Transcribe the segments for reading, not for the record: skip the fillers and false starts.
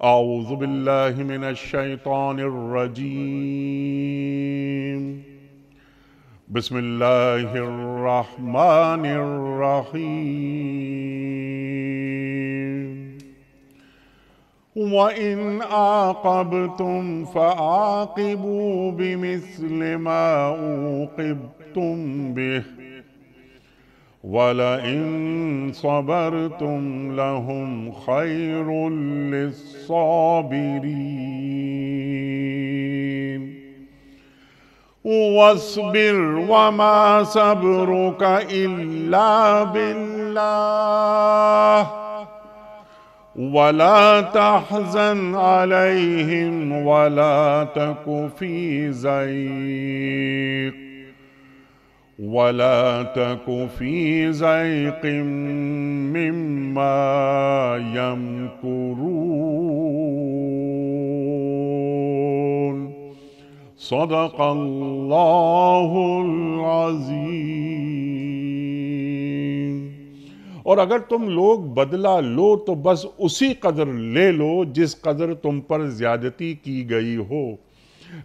اعوذ باللہ من الشیطان الرجیم بسم اللہ الرحمن الرحیم وَإِنْ عَاقَبْتُمْ فَعَاقِبُوا بِمِثْلِ مَا عُوقِبْتُمْ بِهِ وَلَئِن صَبَرْتُمْ لَهُمْ خَيْرٌ لِلصَّابِرِينَ وَاصْبِرْ وَمَا صَبْرُكَ إِلَّا بِاللَّهِ وَلَا تَحْزَنْ عَلَيْهِمْ وَلَا تَكُ فِي ضَيْقٍ مِّمَّا يَمْكُرُونَ صدق اللہ العظیم۔ اور اگر تم لوگ بدلہ لو تو بس اسی قدر لے لو جس قدر تم پر زیادتی کی گئی ہو،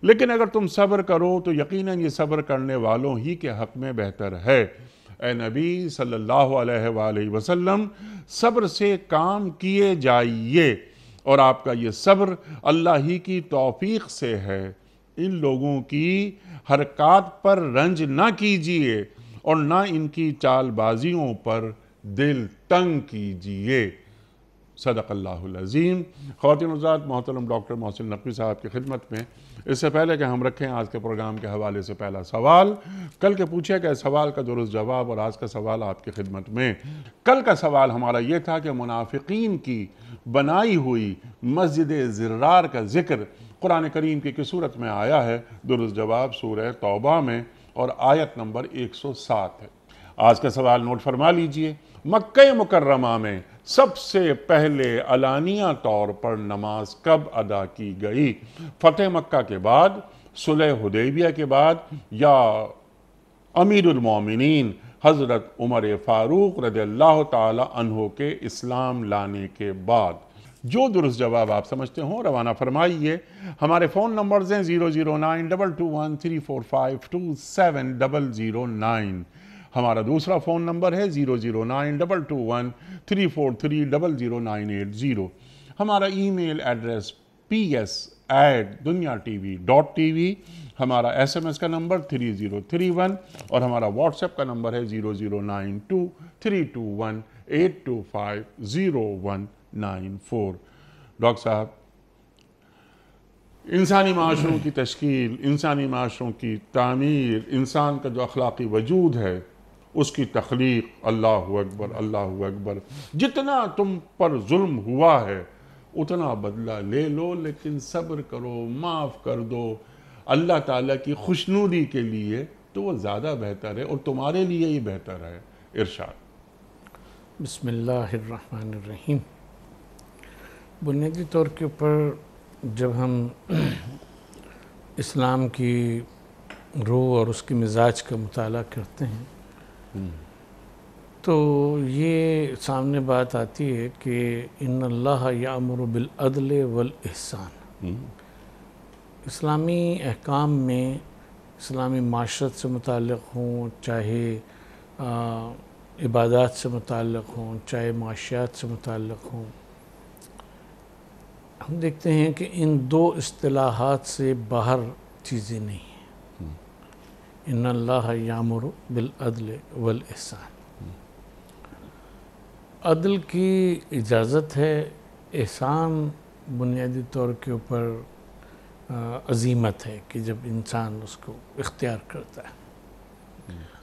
لیکن اگر تم صبر کرو تو یقیناً یہ صبر کرنے والوں ہی کے حق میں بہتر ہے۔ اے نبی صلی اللہ علیہ وآلہ وسلم، صبر سے کام کیے جائیے، اور آپ کا یہ صبر اللہ ہی کی توفیق سے ہے۔ ان لوگوں کی حرکات پر رنج نہ کیجیے اور نہ ان کی چال بازیوں پر دل تنگ کیجیے۔ صدق اللہ العظیم۔ خواتین و حضرات، محترم ڈاکٹر محسن نقوی صاحب کی خدمت میں اس سے پہلے کہ ہم رکھیں آج کے پروگرام کے حوالے سے پہلا سوال، کل کے پوچھے گئے سوال کا درست جواب اور آج کا سوال آپ کی خدمت میں۔ کل کا سوال ہمارا یہ تھا کہ منافقین کی بنائی ہوئی مسجد زرار کا ذکر قرآن کریم کی کس صورت میں آیا ہے؟ درست جواب سورہ توبہ میں اور آیت نمبر 107 ہے۔ آج کا سوال نوٹ فرما لیجئے۔ مکہ مکرمہ میں سب سے پہلے علانیہ طور پر نماز کب ادا کی گئی؟ فتح مکہ کے بعد، صلح حدیبیہ کے بعد، یا امیر المومنین حضرت عمر فاروق رضی اللہ تعالی عنہ کے اسلام لانے کے بعد؟ جو درست جواب آپ سمجھتے ہوں روانہ فرمائیے۔ ہمارے فون نمبرز ہیں 00922134527 ہمارا دوسرا فون نمبر ہے 0092213430090 ہمارا ای میل ایڈریس ps@dunyatv.tv ہمارا SMS کا نمبر 3031 اور ہمارا واٹس ایپ کا نمبر ہے 0092321825019 ڈاکٹر صاحب، انسانی معاشروں کی تشکیل، انسانی معاشروں کی تعمیر، انسان کا جو اخلاقی وجود ہے اس کی تخلیق، اللہ اکبر اللہ اکبر، جتنا تم پر ظلم ہوا ہے اتنا بدلہ لے لو، لیکن صبر کرو، معاف کر دو اللہ تعالیٰ کی خوشنودی کے لیے، تو وہ زیادہ بہتر ہے اور تمہارے لیے ہی بہتر ہے۔ ارشاد۔ بسم اللہ الرحمن الرحیم۔ بنیادی طور کے اوپر جب ہم اسلام کی روح اور اس کے مزاج کا مطالعہ کرتے ہیں تو یہ سامنے بات آتی ہے کہ ان اللہ یامر بالعدل والاحسان۔ اسلامی احکام میں اسلامی معاشرت سے متعلق ہوں، چاہے عبادات سے متعلق ہوں، چاہے معاشیات سے متعلق ہوں، ہم دیکھتے ہیں کہ ان دو اصطلاحات سے باہر چیزیں نہیں ہیں۔ ان اللہ یامر بالعدل والاحسان، عدل کی اجازت ہے، احسان بنیادی طور کے اوپر عزیمت ہے کہ جب انسان اس کو اختیار کرتا ہے۔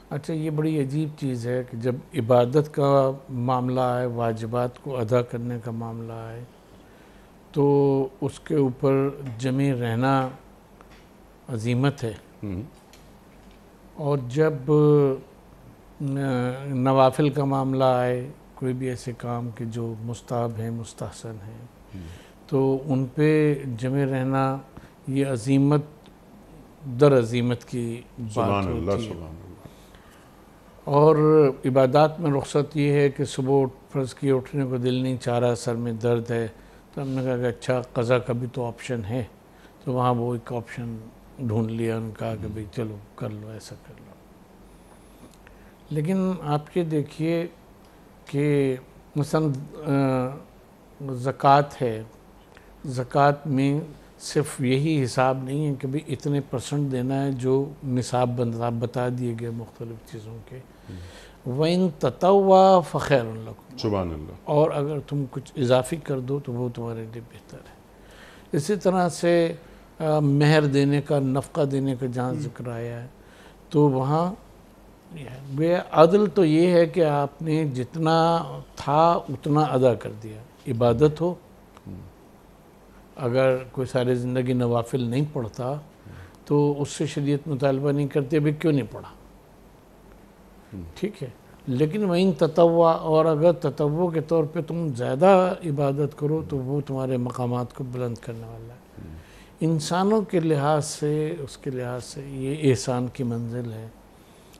اچھا، یہ بڑی عجیب چیز ہے کہ جب عبادت کا معاملہ آئے، واجبات کو ادا کرنے کا معاملہ آئے تو اس کے اوپر جمع رہنا عزیمت ہے، اور جب نوافل کا معاملہ آئے، کوئی بھی ایسے کام کہ جو مستحب ہیں، مستحسن ہیں، تو ان پہ جمع رہنا یہ عظیمت در عظیمت کی بات ہوتی ہے۔ اور عبادات میں رخصت یہ ہے کہ صبح فرض کیے اٹھنے کو دل نہیں چاہ رہا، سر میں درد ہے، تو ہم نے کہا کہ اچھا قضا کا بھی تو آپشن ہے، تو وہاں وہ ایک آپشن ڈھونڈ لیا، ان کہا کہ بھئی چلو کر لو، ایسا کر لو۔ لیکن آپ یہ دیکھیے کہ مثلا زکوٰۃ ہے، زکوٰۃ میں صرف یہی حساب نہیں ہے کہ بھئی اتنے % دینا ہے جو نصاب بتا دیے گئے مختلف چیزوں کے، وَإِن تَطَوَّعَ فَخَيْرٌ لَكُمْ، سبحان اللہ۔ اور اگر تم کچھ اضافی کر دو تو وہ تمہارے لیے بہتر ہے۔ اسی طرح سے مہر دینے کا، نفقہ دینے کا جہاں ذکر آیا ہے تو وہاں بے عدل تو یہ ہے کہ آپ نے جتنا تھا اتنا ادا کر دیا۔ عبادت ہو، اگر کوئی ساری زندگی نوافل نہیں پڑھتا تو اس سے شریعت مطالبہ نہیں کرتی ابھی کیوں نہیں پڑھا، ٹھیک ہے، لیکن وہیں تطوع، اور اگر تطوع کے طور پہ تم زیادہ عبادت کرو تو وہ تمہارے مقامات کو بلند کرنے والا ہے۔ انسانوں کے لحاظ سے، اس کے لحاظ سے یہ احسان کی منزل ہے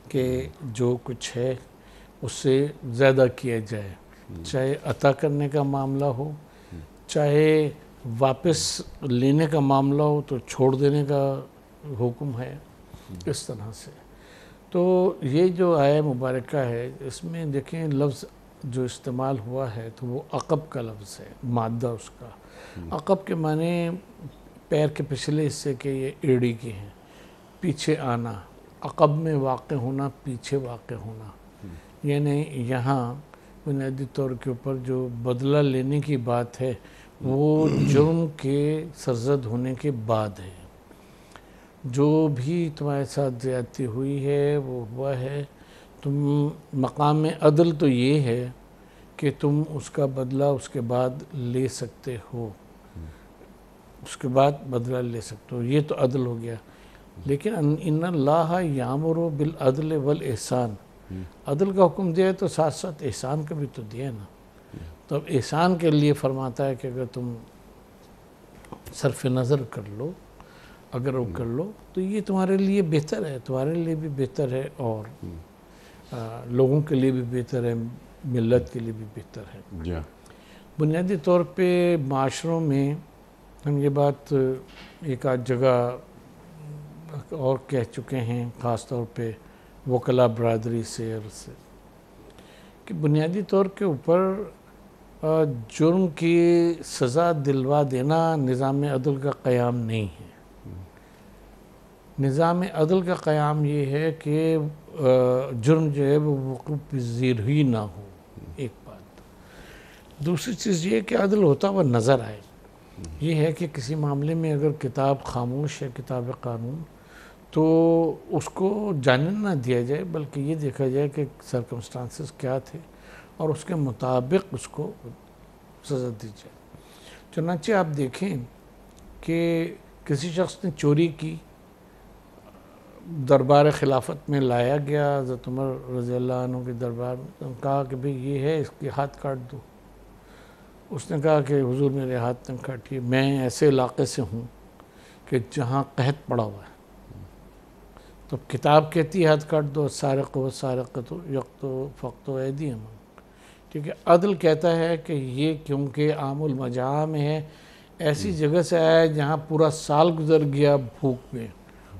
کہ جو کچھ ہے اس سے زیادہ کیا جائے، چاہے عطا کرنے کا معاملہ ہو، چاہے واپس لینے کا معاملہ ہو تو چھوڑ دینے کا حکم ہے، اس طرح سے۔ تو یہ جو آیہ مبارکہ ہے اس میں دیکھیں لفظ جو استعمال ہوا ہے تو وہ عقب کا لفظ ہے، مادہ اس کا۔ عقب کے معنی پیر کے پچھلے حصے کے، یہ ایڑی کے ہیں، پیچھے آنا، عقب میں واقع ہونا، پیچھے واقع ہونا، یعنی یہاں بنیادی طور کے اوپر جو بدلہ لینے کی بات ہے وہ جرم کے سرزد ہونے کے بعد ہے۔ جو بھی تمہارے ساتھ زیادتی ہوئی ہے وہ ہوا ہے، تم مقام عدل تو یہ ہے کہ تم اس کا بدلہ اس کے بعد لے سکتے ہو، اس کے بعد بدلہ لے سکتے ہو، یہ تو عدل ہو گیا۔ لیکن ان اللہ یامر بالعدل والاحسان، عدل کا حکم دیا ہے تو ساتھ ساتھ احسان کا بھی تو دیا ہے نا۔ تو اب احسان کے لیے فرماتا ہے کہ اگر تم صرف نظر کر لو، اگر وہ کر لو تو یہ تمہارے لیے بہتر ہے، تمہارے لیے بھی بہتر ہے اور لوگوں کے لیے بھی بہتر ہے، ملت کے لیے بھی بہتر ہے۔ بنیادی طور پہ معاشروں میں ہم یہ بات ایک آدھ جگہ اور کہہ چکے ہیں، خاص طور پہ وکلا برادری سے کہ بنیادی طور کے اوپر جرم کی سزا دلوا دینا نظام عدل کا قیام نہیں ہے۔ نظام عدل کا قیام یہ ہے کہ جرم جو ہے وہ وقوع پذیر ہی نہ ہو، ایک بات۔ دوسری چیز یہ کہ عدل ہوتا ہوا نظر آئے، یہ ہے کہ کسی معاملے میں اگر کتاب خاموش ہے، کتاب قانون، تو اس کو جاننے نہ دیا جائے بلکہ یہ دیکھا جائے کہ سرکمسٹانسز کیا تھے اور اس کے مطابق اس کو سزا دی جائے۔ چنانچہ آپ دیکھیں کہ کسی شخص نے چوری کی، دربار خلافت میں لایا گیا، حضرت عمر رضی اللہ عنہ کے دربار میں، کہا کہ بھئی یہ ہے، اس کے ہاتھ کاٹ دو۔ اس نے کہا کہ حضور میرے ہاتھ نہ کاٹیے، میں ایسے علاقے سے ہوں کہ جہاں قحط پڑا ہوا ہے۔ تو کتاب کہتی ہے ہاتھ کاٹ دو، سارق و سارقۃ یقطعوا فاقطعوا ایدیہما، ٹھیک ہے۔ عدل کہتا ہے کہ یہ کیونکہ عام المجاعہ میں ہے، ایسی جگہ سے آیا ہے جہاں پورا سال گزر گیا بھوک میں،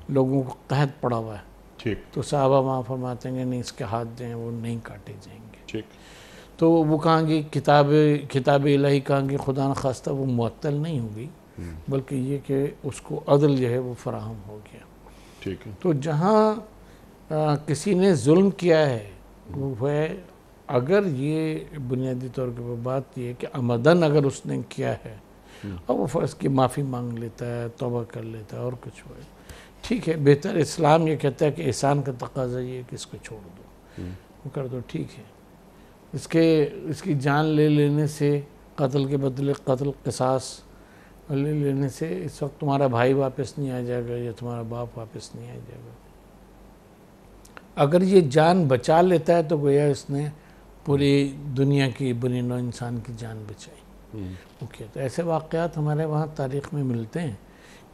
لوگوں کو قحط پڑا ہوا ہے، ٹھیک، تو صحابہ وہاں فرماتے ہیں نہیں اس کے ہاتھ دیں، وہ نہیں کاٹے جائیں گے، ٹھیک۔ تو وہ کہاں گی کتاب الہی کہاں گی، خدا نخواستہ وہ معطل نہیں ہوگی بلکہ یہ کہ اس کو عدل جو ہے وہ فراہم ہو گیا۔ ٹھیک ہے۔ تو جہاں کسی نے ظلم کیا ہے وہ ہے، اگر یہ بنیادی طور پر بات یہ ہے کہ عمدن اگر اس نے کیا ہے اور وہ فرض کی معافی مانگ لیتا ہے، توبہ کر لیتا ہے اور کچھ ہو ہے، ٹھیک ہے، بہتر۔ اسلام یہ کہتا ہے کہ احسان کا تقاضا یہ ہے کہ اس کو چھوڑ دو، وہ کر دو، ٹھیک ہے۔ اس کی جان لے لینے سے، قتل کے بدلے قتل، قصاص لے لینے سے اس وقت تمہارا بھائی واپس نہیں آ جائے گا یا تمہارا باپ واپس نہیں آ جائے گا۔ اگر یہ جان بچا لیتا ہے تو گویا اس نے پوری دنیا کی، بنی نوع انسان کی جان بچائی۔ اوکے، تو ایسے واقعات ہمارے وہاں تاریخ میں ملتے ہیں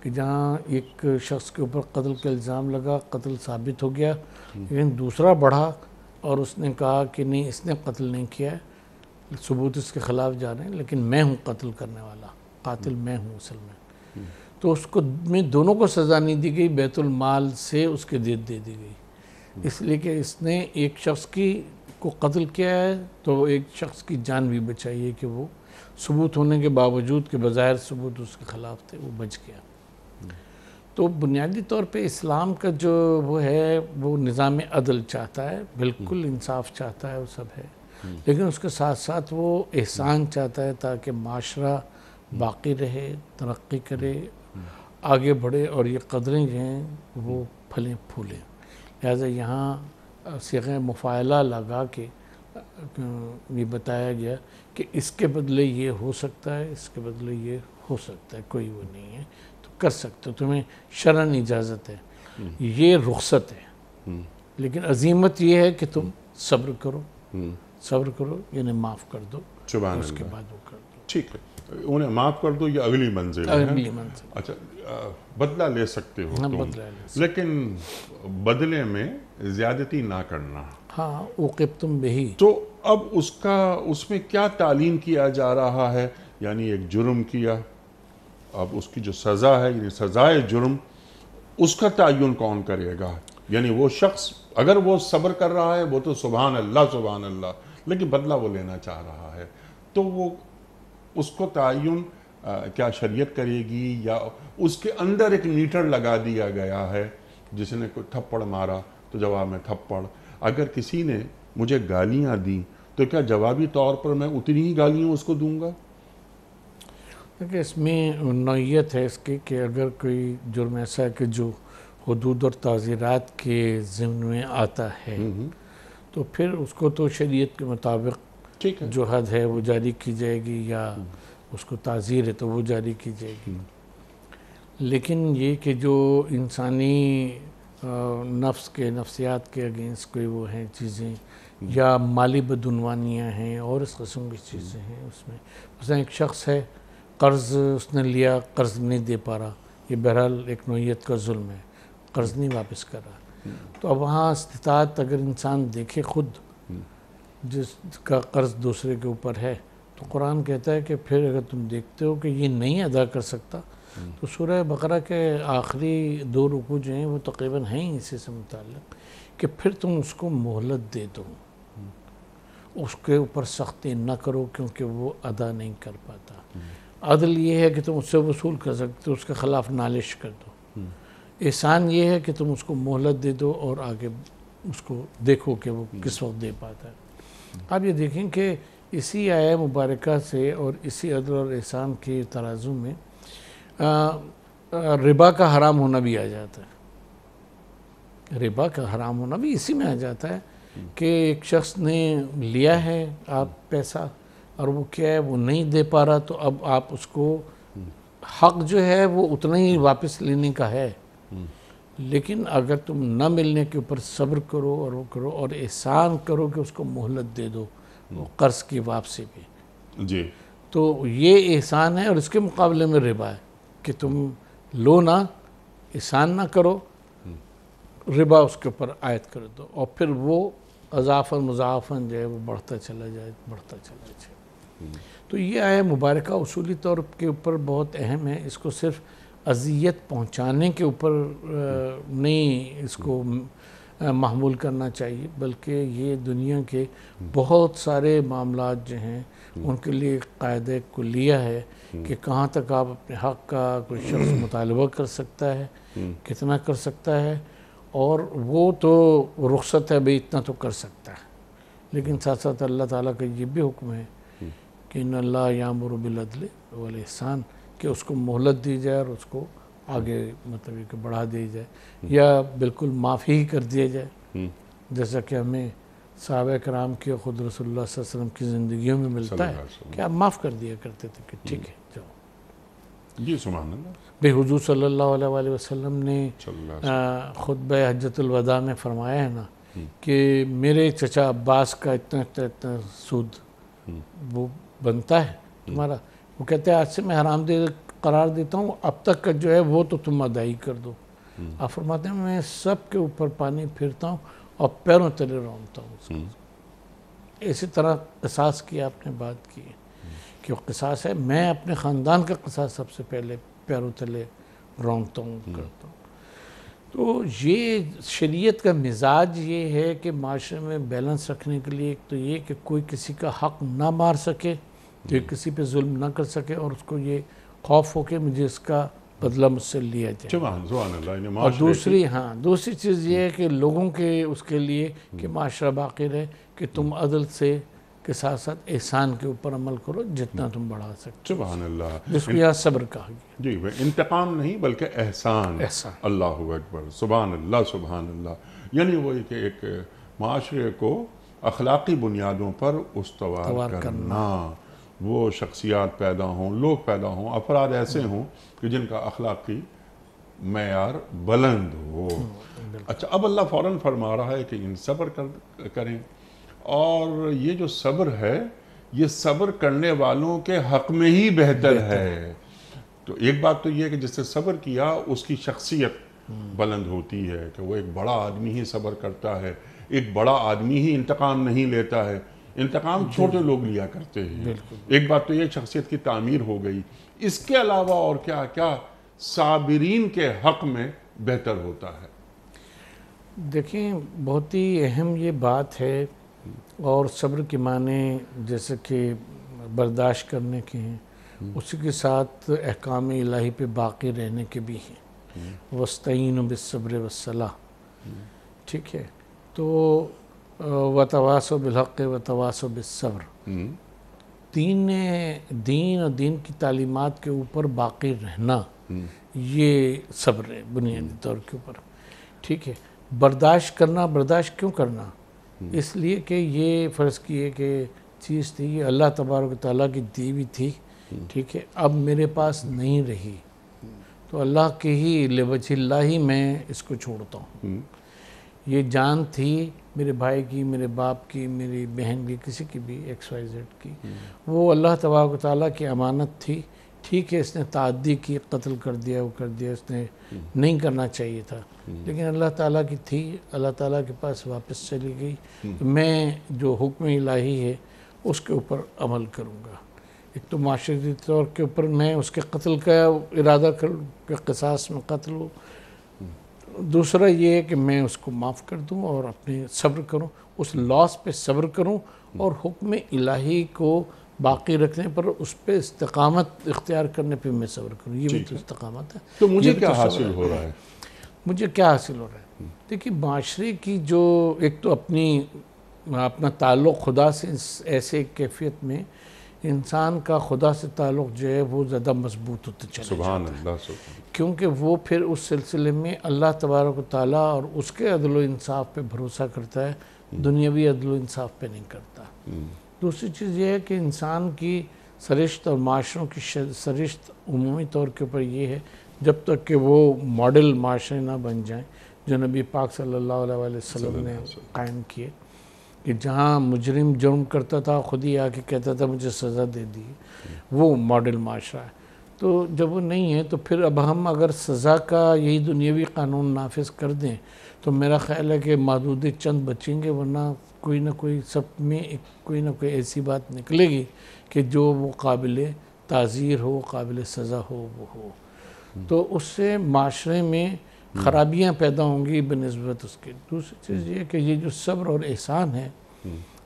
کہ جہاں ایک شخص کے اوپر قتل کا الزام لگا، قتل ثابت ہو گیا، لیکن دوسرا بڑھا اور اس نے کہا کہ نہیں اس نے قتل نہیں کیا ہے، ثبوت اس کے خلاف جا رہے ہیں، لیکن میں ہوں قتل کرنے والا، قاتل میں ہوں اصل میں. تو اس کو میں دونوں کو سزا نہیں دی گئی، بیت المال سے اس کے دیت دے دی گئی، اس لیے کہ اس نے ایک شخص کو قتل کیا ہے تو ایک شخص کی جان بھی بچائی ہے کہ وہ ثبوت ہونے کے باوجود کہ بظاہر ثبوت اس کے خلاف تھے وہ بچ گیا. تو بنیادی طور پہ اسلام کا جو وہ ہے وہ نظام عدل چاہتا ہے، بالکل انصاف چاہتا ہے، وہ سب ہے، لیکن اس کے ساتھ ساتھ وہ احسان چاہتا ہے تاکہ معاشرہ باقی رہے، ترقی کرے، آگے بڑھے، اور یہ قدریں جو ہیں وہ پھلیں پھولیں. لہٰذا یہاں صیغہ مفاعلہ لگا کے یہ بتایا گیا کہ اس کے بدلے یہ ہو سکتا ہے، اس کے بدلے یہ ہو سکتا ہے، کوئی وہ نہیں ہے، تو کر سکتے ہو، تمہیں شرعاً اجازت ہے، یہ رخصت ہے. لیکن عزیمت یہ ہے کہ تم صبر کرو، صبر کرو یعنی معاف کر دو، سبحان اس کے اللہ. بعد وہ کر دو. ٹھیک ہے، انہیں معاف کر دو، یہ اگلی منزل ہے. اگلی منزل. اچھا، بدلہ لے سکتے ہو ہاں، تم، بدلہ لے سکتے، لیکن بدلے میں زیادتی نہ کرنا. ہاں، عوقبتم بہی. تو اب اس میں کیا تعلیم کیا جا رہا ہے؟ یعنی ایک جرم کیا، اب اس کی جو سزا ہے، یعنی سزائے جرم، اس کا تعین کون کرے گا؟ یعنی وہ شخص اگر وہ صبر کر رہا ہے وہ تو سبحان اللہ، لیکن بدلہ وہ لینا چاہ رہا ہے، تو وہ اس کو تعین کیا شریعت کرے گی، یا اس کے اندر ایک میٹر لگا دیا گیا ہے؟ جس نے کوئی تھپڑ مارا تو جواب میں تھپڑ، اگر کسی نے مجھے گالیاں دی تو کیا جوابی طور پر میں اتنی ہی گالیاں اس کو دوں گا؟ دیکھیں، اس میں نوعیت ہے اس کی کہ اگر کوئی جرم ایسا ہے کہ جو حدود اور تعزیرات کے ضمن میں آتا ہے تو پھر اس کو تو شریعت کے مطابق جو حد ہے وہ جاری کی جائے گی، یا اس کو تعزیر ہے تو وہ جاری کی جائے گی. لیکن یہ کہ جو انسانی نفس کے، نفسیات کے اگینسٹ کوئی وہ ہیں چیزیں، یا مالی بدعنوانیاں ہیں اور اس قسم کی چیزیں ہیں، اس میں مثلا ایک شخص ہے، قرض اس نے لیا، قرض نہیں دے پا رہا، یہ بہرحال ایک نوعیت کا ظلم ہے، قرض نہیں واپس کر رہا. تو اب وہاں استطاعت اگر انسان دیکھے خود جس کا قرض دوسرے کے اوپر ہے، تو قرآن کہتا ہے کہ پھر اگر تم دیکھتے ہو کہ یہ نہیں ادا کر سکتا، تو سورہ بقرہ کے آخری 2 رکوع جو ہیں وہ تقریباً ہیں اسی سے متعلق، کہ پھر تم اس کو مہلت دے دو، اس کے اوپر سختی نہ کرو کیونکہ وہ ادا نہیں کر پاتا. عدل یہ ہے کہ تم اس سے وصول کر سکتے ہو، اس کے خلاف نالش کر دو. احسان یہ ہے کہ تم اس کو مہلت دے دو اور آگے اس کو دیکھو کہ وہ کس وقت دے پاتا ہے. آپ یہ دیکھیں کہ اسی آیہ مبارکہ سے اور اسی عدل اور احسان کے ترازو میں ربا کا حرام ہونا بھی آ جاتا ہے. ربا کا حرام ہونا بھی اسی میں آ جاتا ہے کہ ایک شخص نے لیا ہے آپ پیسہ اور وہ کیا ہے وہ نہیں دے پا رہا، تو اب آپ اس کو حق جو ہے وہ اتنا ہی واپس لینے کا ہے، لیکن اگر تم نہ ملنے کے اوپر صبر کرو اور وہ کرو اور احسان کرو کہ اس کو مہلت دے دو وہ قرض کی واپسی پہ، جی، تو یہ احسان ہے. اور اس کے مقابلے میں ربا ہے کہ تم لو نہ، احسان نہ کرو، ربا اس کے اوپر عائد کر دو، اور پھر وہ اضافاً مضاعفاً جو ہے وہ بڑھتا چلا جائے. تو یہ آیہ مبارکہ اصولی طور کے اوپر بہت اہم ہے. اس کو صرف اذیت پہنچانے کے اوپر نہیں اس کو محمول کرنا چاہیے، بلکہ یہ دنیا کے بہت سارے معاملات جو ہیں ان کے لیے ایک قاعدہ کلیہ ہے کہ کہاں تک آپ اپنے حق کا کوئی شخص مطالبہ کر سکتا ہے، کتنا کر سکتا ہے، اور وہ تو رخصت ہے بھئی اتنا تو کر سکتا ہے. لیکن ساتھ ساتھ اللہ تعالیٰ کا یہ بھی حکم ہے کہ ان اللہ یامر بالعدل والاحسان، کہ اس کو مہلت دی جائے اور اس کو آگے مطلب یہ کہ بڑھا دی جائے یا بالکل معافی ہی کر دیا جائے، جیسا کہ ہمیں صحابہ کرام کی اور خود رسول اللہ صلی اللہ علیہ وسلم کی زندگیوں میں ملتا ہے کہ آپ معاف کر دیا کرتے تھے کہ ٹھیک ہے جاؤ. جی سبحان اللہ. بھئی حضور صلی اللہ علیہ وسلم نے خطبہ حجۃ الوداع میں فرمایا ہے نا کہ میرے چچا عباس کا اتنا سود وہ بنتا ہے تمہارا، وہ کہتے ہیں آج سے میں حرام دے قرار دیتا ہوں، اب تک کا جو ہے وہ تو تم ادائی کر دو. آپ فرماتے ہیں میں سب کے اوپر پانی پھرتا ہوں اور پیروں تلے رونتا ہوں. اسی طرح قصاص کی آپ نے بات کی کہ وہ قصاص ہے، میں اپنے خاندان کا قصاص سب سے پہلے پیروں تلے رونگتا ہوں، کرتا ہوں۔ تو یہ شریعت کا مزاج یہ ہے کہ معاشرے میں بیلنس رکھنے کے لیے ایک تو یہ کہ کوئی کسی کا حق نہ مار سکے، کہ کسی پہ ظلم نہ کر سکے، اور اس کو یہ خوف ہو کہ مجھے اس کا بدلہ مجھ سے لیا جائے۔ سبحان اللہ۔ اور دوسری چیز یہ ہے کہ لوگوں کے اس کے لیے کہ معاشرہ باقی رہے، کہ تم عدل سے کے ساتھ ساتھ احسان کے اوپر عمل کرو جتنا تم بڑھا سکتے، سبحان اللہ، جس کو یہاں صبر کہا گیا۔ جی، انتقام نہیں بلکہ احسان۔ اللہ اکبر، سبحان اللہ، سبحان اللہ۔ یعنی وہی کہ ایک معاشرے کو اخلاقی بنیادوں پر استوار کرنا، وہ شخصیات پیدا ہوں، لوگ پیدا ہوں، افراد ایسے ہوں کہ جن کا اخلاقی معیار بلند ہو۔ اچھا، اب اللہ فوراً فرما رہا ہے کہ ان صبر کریں، اور یہ جو صبر ہے یہ صبر کرنے والوں کے حق میں ہی بہتر ہے۔ تو ایک بات تو یہ ہے کہ جس سے صبر کیا اس کی شخصیت بلند ہوتی ہے، کہ وہ ایک بڑا آدمی ہی صبر کرتا ہے، ایک بڑا آدمی ہی انتقام نہیں لیتا ہے، انتقام چھوٹے لوگ لیا کرتے ہیں۔ ایک بات تو یہ شخصیت کی تعمیر ہو گئی۔ اس کے علاوہ اور کیا کیا صابرین کے حق میں بہتر ہوتا ہے؟ دیکھیں، بہت ہی اہم یہ بات ہے، اور صبر کے معنی جیسے کہ برداشت کرنے کے ہیں، اسی کے ساتھ احکام الہی پہ باقی رہنے کے بھی ہیں۔ وَاسْتَعِینُوا بِالصَّبْرِ وَالصَّلَاةِ، ٹھیک ہے؟ تو وَتَوَاصَوْا بِالْحَقِّ وَتَوَاصَوْا بِالصَّبْرِ، دین اور دین کی تعلیمات کے اوپر باقی رہنا، یہ صبر ہے بنیادی طور کے اوپر، ٹھیک ہے؟ برداشت کرنا، برداشت کیوں کرنا؟ اس لیے کہ یہ فرض کیے کہ چیز تھی، یہ اللہ تبارک و تعالیٰ کی دی ہوئی تھی، ٹھیک ہے؟ اب میرے پاس نہیں رہی، تو اللہ کے ہی لوجہ اللہ ہی میں اس کو چھوڑتا ہوں۔ یہ جان تھی میرے بھائی کی، میرے باپ کی، میری بہن کی، کسی کی بھی XYZ کی، وہ اللہ تبارک و تعالیٰ کی امانت تھی، ٹھیک ہے؟ اس نے تعدی کی، قتل کر دیا، وہ کر دیا، اس نے نہیں کرنا چاہیے تھا، لیکن اللہ تعالیٰ کی تھی، اللہ تعالیٰ کے پاس واپس چلی گئی، تو میں جو حکم الہی ہے اس کے اوپر عمل کروں گا۔ ایک تو معاشرتی طور کے اوپر میں اس کے قتل کا ارادہ کروں کہ قصاص میں قتل ہو، دوسرا یہ ہے کہ میں اس کو معاف کر دوں اور اپنے صبر کروں، اس لاس پہ صبر کروں، اور حکم الہی کو باقی رکھنے پر اس پہ استقامت اختیار کرنے پہ میں صبر کروں۔ یہ بھی تو استقامت ہے۔ تو مجھے کیا حاصل ہو رہا ہے؟ مجھے کیا حاصل ہو رہا ہے؟ دیکھیے، معاشرے کی جو ایک تو اپنا تعلق خدا سے ایسے کیفیت میں انسان کا خدا سے تعلق جو ہے وہ زیادہ مضبوط ہوتا چلا جاتا ہے۔ سبحان اللہ، کیونکہ وہ پھر اس سلسلے میں اللہ تبارک و تعالیٰ اور اس کے عدل و انصاف پہ بھروسہ کرتا ہے، دنیاوی عدل و انصاف پہ نہیں کرتا۔ دوسری چیز یہ ہے کہ انسان کی سرشت اور معاشروں کی سرشت عمومی طور کے اوپر یہ ہے، جب تک کہ وہ ماڈل معاشرے نہ بن جائیں جو نبی پاک صلی اللہ علیہ وسلم نے قائم کیے، کہ جہاں مجرم جرم کرتا تھا خود ہی آ کے کہتا تھا مجھے سزا دے دی، وہ ماڈل معاشرہ ہے۔ تو جب وہ نہیں ہے تو پھر اب ہم اگر سزا کا یہی دنیاوی قانون نافذ کر دیں تو میرا خیال ہے کہ محدود چند بچیں گے، ورنہ کوئی نہ کوئی سب میں کوئی نہ کوئی ایسی بات نکلے گی کہ جو وہ قابل تعزیر ہو، قابل سزا ہو، وہ ہو۔ تو اس سے معاشرے میں خرابیاں پیدا ہوں گی بنسبت اس کے۔ دوسری چیز یہ کہ یہ جو صبر اور احسان ہے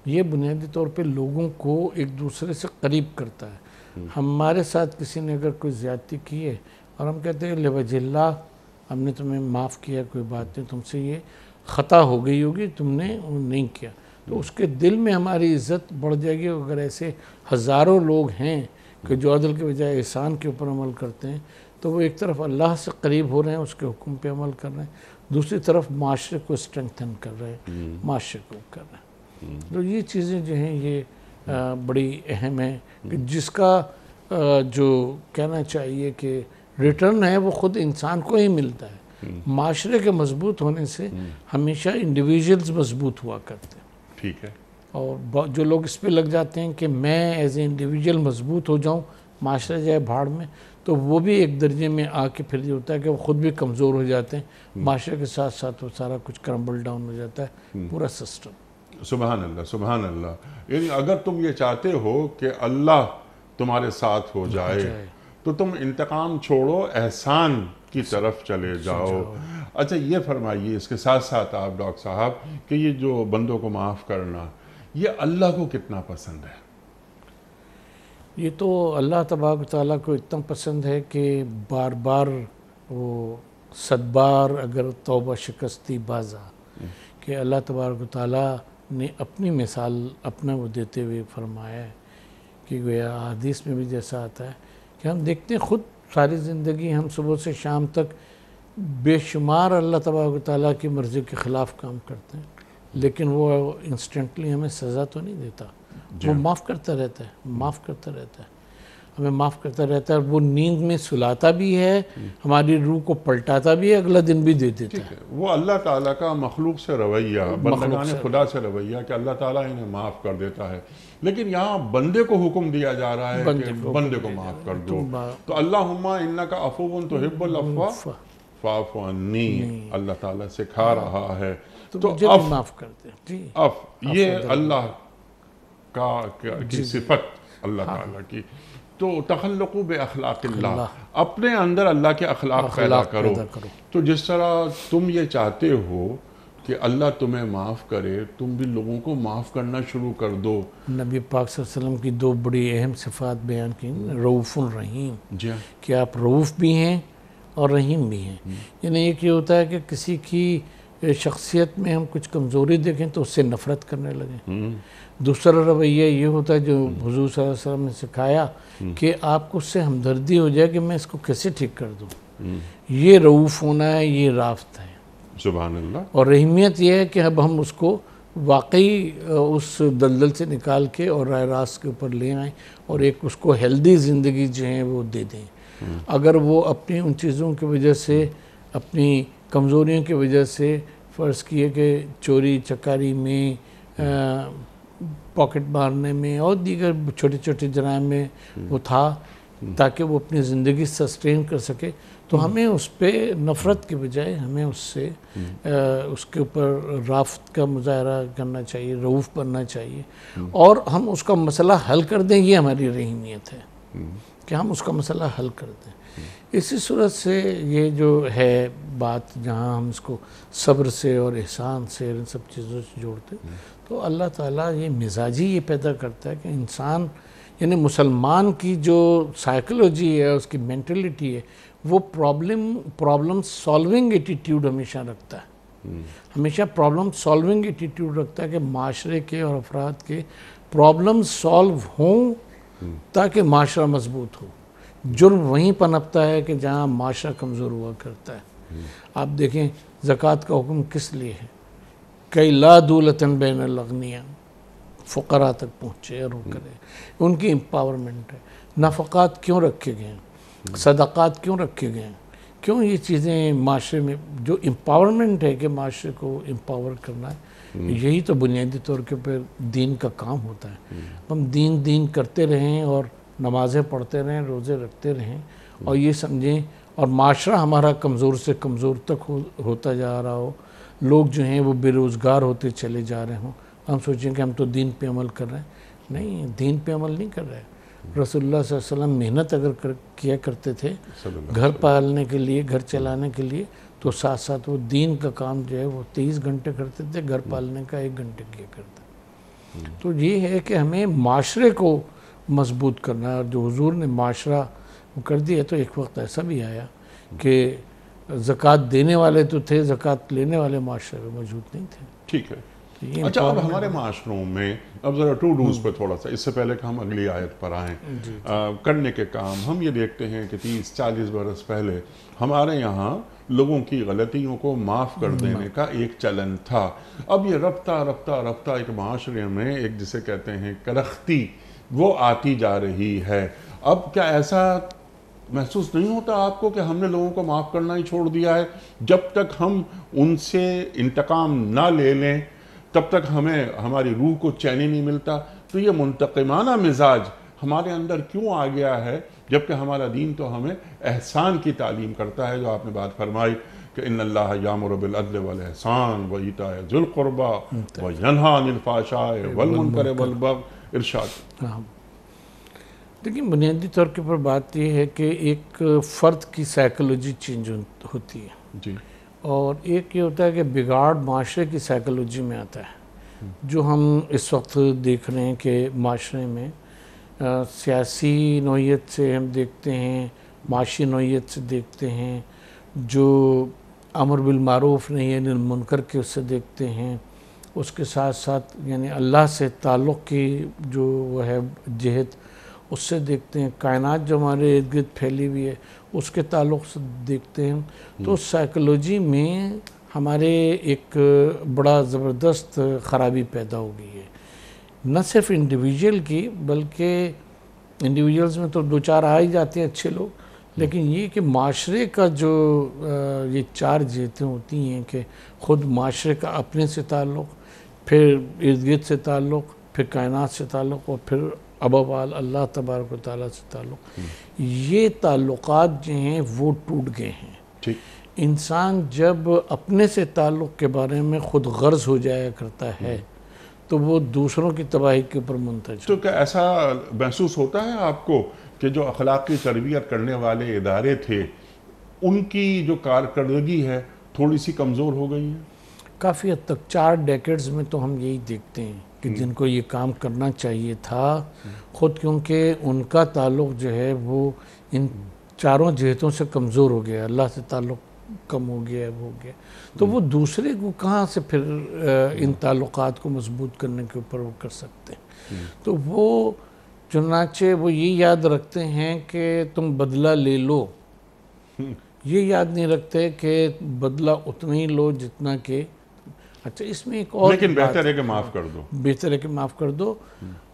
یہ بنیادی طور پہ لوگوں کو ایک دوسرے سے قریب کرتا ہے۔ ہمارے ساتھ کسی نے اگر کوئی زیادتی کی ہے اور ہم کہتے ہیں لوجہ اللہ، ہم نے تمہیں معاف کیا، کوئی بات نہیں، تم سے یہ خطا ہو گئی ہوگی، تم نے نہیں کیا، تو اس کے دل میں ہماری عزت بڑھ جائے گی۔ اگر ایسے ہزاروں لوگ ہیں کہ جو عدل کے بجائے احسان کے اوپر عمل کرتے ہیں، تو وہ ایک طرف اللہ سے قریب ہو رہے ہیں، اس کے حکم پہ عمل کر رہے ہیں، دوسری طرف معاشرے کو اسٹرینتھن کر رہے ہیں، معاشرے کو کر رہے ہیں۔ تو یہ چیزیں جو ہیں یہ بڑی اہم ہیں، کہ جس کا جو کہنا چاہیے کہ ریٹرن ہے وہ خود انسان کو ہی ملتا ہے۔ معاشرے کے مضبوط ہونے سے ہمیشہ انڈیویجولز مضبوط ہوا کرتے ہیں، ٹھیک ہے، اور جو لوگ اس پہ لگ جاتے ہیں کہ میں ایز اے انڈیویجول مضبوط ہو جاؤں، معاشرہ جائے بھاڑ میں، تو وہ بھی ایک درجے میں آ کے پھر یہ ہوتا ہے کہ وہ خود بھی کمزور ہو جاتے ہیں، معاشرے کے ساتھ ساتھ وہ سارا کچھ کرمبل ڈاؤن ہو جاتا ہے، پورا سسٹم۔ سبحان اللہ سبحان اللہ. یعنی اگر تم یہ چاہتے ہو کہ اللہ تمہارے ساتھ ہو جائے تو تم انتقام چھوڑو، احسان کی طرف چلے جاؤ. اچھا یہ فرمائیے اس کے ساتھ ساتھ آپ ڈاکٹر صاحب کہ یہ جو بندوں کو معاف کرنا یہ اللہ کو کتنا پسند ہے؟ یہ تو اللہ تبارک و تعالیٰ کو اتنا پسند ہے کہ بار بار وہ 100 بار اگر توبہ شکستی بازا کہ اللہ تبارک و تعالیٰ نے اپنی مثال اپنا وہ دیتے ہوئے فرمایا ہے کہ گویا حدیث میں بھی جیسا آتا ہے کہ ہم دیکھتے ہیں خود ساری زندگی ہم صبح سے شام تک بے شمار اللہ تبارک و تعالیٰ کی مرضی کے خلاف کام کرتے ہیں، لیکن وہ انسٹنٹلی ہمیں سزا تو نہیں دیتا، وہ معاف کرتا رہتا ہے، معاف کرتا رہتا ہے، ہمیں معاف کرتا رہتا ہے. وہ نیند میں سلاتا بھی ہے، ہماری روح کو پلٹاتا بھی ہے، اگلا دن بھی دے دیتا ہے. وہ اللہ تعالیٰ کا مخلوق سے رویہ، بندگان خدا سے رویہ کہ اللہ تعالیٰ انہیں معاف کر دیتا ہے. لیکن یہاں بندے کو حکم دیا جا رہا ہے کہ بندے کو معاف کر دو. تو اللہم انک عفو تحب العفو فاعف عنی، اللہ تعالیٰ سکھا رہا ہے تو معاف کرتے ہیں. یہ اللہ کی صفت اللہ تعالیٰ کی. تو تخلقوا باخلاق اللہ، اپنے اندر اللہ کے اخلاق پیدا کرو. تو جس طرح تم یہ چاہتے ہو کہ اللہ تمہیں معاف کرے، تم بھی لوگوں کو معاف کرنا شروع کر دو. نبی پاک صلی اللہ علیہ وسلم کی 2 بڑی اہم صفات بیان کی، رؤوف الرحیم، کہ آپ رؤوف بھی ہیں اور رحیم بھی ہیں. یعنی ایک یہ ہوتا ہے کہ کسی کی شخصیت میں ہم کچھ کمزوری دیکھیں تو اس سے نفرت کرنے لگیں. دوسرا رویہ یہ ہوتا ہے جو حضور صلی اللہ علیہ وسلم نے سکھایا کہ آپ کو اس سے ہمدردی ہو جائے کہ میں اس کو کیسے ٹھیک کر دوں. یہ رؤوف ہونا ہے، یہ رافت ہے. سبحان اللہ. اور رحیمیت یہ ہے کہ اب ہم اس کو واقعی اس دلدل سے نکال کے اور راہ راست کے اوپر لے آئیں اور ایک اس کو ہیلدی زندگی جو ہے وہ دے دیں. اگر وہ اپنی ان چیزوں کی وجہ سے، اپنی کمزوریوں کی وجہ سے فرض کیے کہ چوری چکاری میں، پاکٹ مارنے میں اور دیگر چھوٹے چھوٹے جرائم میں وہ تھا تاکہ وہ اپنی زندگی سسٹین کر سکے، تو ہمیں اس پہ نفرت کے بجائے ہمیں اس سے اس کے اوپر رافت کا مظاہرہ کرنا چاہیے، رؤوف بننا چاہیے اور ہم اس کا مسئلہ حل کر دیں. یہ ہماری رحیمیت ہے کہ ہم اس کا مسئلہ حل کر دیں. اسی صورت سے یہ جو ہے بات جہاں ہم اس کو صبر سے اور احسان سے ان سب چیزوں سے جوڑتے تو اللہ تعالیٰ یہ مزاجی یہ پیدا کرتا ہے کہ انسان یعنی مسلمان کی جو سائیکلوجی ہے، اس کی مینٹلٹی ہے، وہ پرابلم سالونگ ایٹیٹیوڈ ہمیشہ رکھتا ہے. ہمیشہ پرابلم سالونگ ایٹیٹیوڈ رکھتا ہے کہ معاشرے کے اور افراد کے پرابلم سالو ہوں تاکہ معاشرہ مضبوط ہو. جرم وہیں پنپتا ہے کہ جہاں معاشرہ کمزور ہوا کرتا ہے. آپ دیکھیں زکوٰۃ کا حکم کس لیے ہے؟ کئی لا دولتن بین الاغنیاء، فقراء تک پہنچے اور وہ کرے، ان کی امپاورمنٹ ہے. نفقات کیوں رکھے گئے ہیں؟ صدقات کیوں رکھے گئے ہیں؟ کیوں یہ چیزیں معاشرے میں جو امپاورمنٹ ہے کہ معاشرے کو امپاور کرنا ہے، یہی تو بنیادی طور کے پر دین کا کام ہوتا ہے. ہم دین کرتے رہیں اور نمازیں پڑھتے رہیں، روزے رکھتے رہیں اور یہ سمجھیں اور معاشرہ ہمارا کمزور سے کمزور تک ہوتا جا رہا ہو، لوگ جو ہیں وہ بے روزگار ہوتے چلے جا رہے ہوں، ہم سوچیں کہ ہم تو دین پہ عمل کر رہے ہیں. نہیں، دین پہ عمل نہیں کر رہے. رسول اللہ صلی اللہ علیہ وسلم محنت اگر کیا کرتے تھے گھر پالنے کے لیے، گھر چلانے کے لیے، تو ساتھ ساتھ وہ دین کا کام جو ہے وہ 23 گھنٹے کرتے تھے، گھر پالنے کا 1 گھنٹے کیا کرتے. تو یہ ہے کہ ہمیں معاشرے کو مضبوط کرنا ہے. اور جو حضور نے معاشرہ کر دیا تو ایک وقت ایسا بھی آیا کہ زکوٰۃ دینے والے تو تھے، زکوٰۃ لینے والے معاشرے میں موجود نہیں تھے. ٹھیک ہے. اچھا، اب ہمارے معاشروں میں اب ذرا ٹو ڈوز پہ تھوڑا سا، اس سے پہلے کہ ہم اگلی آیت پر آئیں، کرنے کے کام ہم یہ دیکھتے ہیں کہ 30-40 برس پہلے ہمارے یہاں لوگوں کی غلطیوں کو معاف کر دینے کا ایک چلن تھا. اب یہ رفتہ ایک معاشرے میں ایک جسے کہتے ہیں کرختی وہ آتی جا رہی ہے. اب کیا ایسا محسوس نہیں ہوتا آپ کو کہ ہم نے لوگوں کو معاف کرنا ہی چھوڑ دیا ہے؟ جب تک ہم ان سے انتقام نہ لے لیں تب تک ہمیں ہماری روح کو چین ہی نہیں ملتا. تو یہ منتقمانہ مزاج ہمارے اندر کیوں آ گیا ہے جبکہ ہمارا دین تو ہمیں احسان کی تعلیم کرتا ہے؟ جو آپ نے بات فرمائی کہ ان اللہ یامر بالعدل والاحسان وایتاء ذی القربی وینہی عن الفحشاء والمنکر والبغی ارشاد۔ لیکن بنیادی طور کے اوپر بات یہ ہے کہ ایک فرد کی سائیکلوجی چینج ہوتی ہے جی، اور ایک یہ ہوتا ہے کہ بگاڑ معاشرے کی سائیکلوجی میں آتا ہے، جو ہم اس وقت دیکھ رہے ہیں کہ معاشرے میں سیاسی نوعیت سے ہم دیکھتے ہیں، معاشی نوعیت سے دیکھتے ہیں، جو امر بالمعروف نہیں یعنی المنکر کے اس سے دیکھتے ہیں، اس کے ساتھ ساتھ یعنی اللہ سے تعلق کی جو وہ ہے جہت اس سے دیکھتے ہیں، کائنات جو ہمارے ارد گرد پھیلی ہوئی ہے اس کے تعلق سے دیکھتے ہیں۔ تو سائیکلوجی میں ہمارے ایک بڑا زبردست خرابی پیدا ہو گئی ہے، نہ صرف انڈیویجول کی بلکہ انڈیویجولز میں تو دو چار آ ہی جاتے ہیں اچھے لوگ، لیکن یہ کہ معاشرے کا جو یہ چار جہتیں ہوتی ہیں کہ خود معاشرے کا اپنے سے تعلق، پھر ارد گرد سے تعلق، پھر کائنات سے تعلق، اور پھر ابوال اللہ تبارک و تعالیٰ سے تعلق، یہ تعلقات جو ہیں وہ ٹوٹ گئے ہیں۔ انسان جب اپنے سے تعلق کے بارے میں خود غرض ہو جایا کرتا ہے تو وہ دوسروں کی تباہی کے اوپر منتج۔ تو کیا ایسا محسوس ہوتا ہے آپ کو کہ جو اخلاقی تربیت کرنے والے ادارے تھے ان کی جو کارکردگی ہے تھوڑی سی کمزور ہو گئی ہے؟ کافی حد تک 4 ڈیکیڈز میں تو ہم یہی دیکھتے ہیں کہ جن کو یہ کام کرنا چاہیے تھا خود، کیونکہ ان کا تعلق جو ہے وہ ان چاروں جہتوں سے کمزور ہو گیا، اللہ سے تعلق کم ہو گیا، وہ ہو گیا، تو وہ دوسرے کو کہاں سے پھر ان تعلقات کو مضبوط کرنے کے اوپر وہ کر سکتے ہیں۔ تو وہ چنانچہ وہ یہ یاد رکھتے ہیں کہ تم بدلہ لے لو، یہ یاد نہیں رکھتے کہ بدلہ اتنا ہی لو جتنا کہ اچھا اس میں ایک اور لیکن بہتر ہے کہ معاف کر دو، بہتر ہے کہ معاف کر دو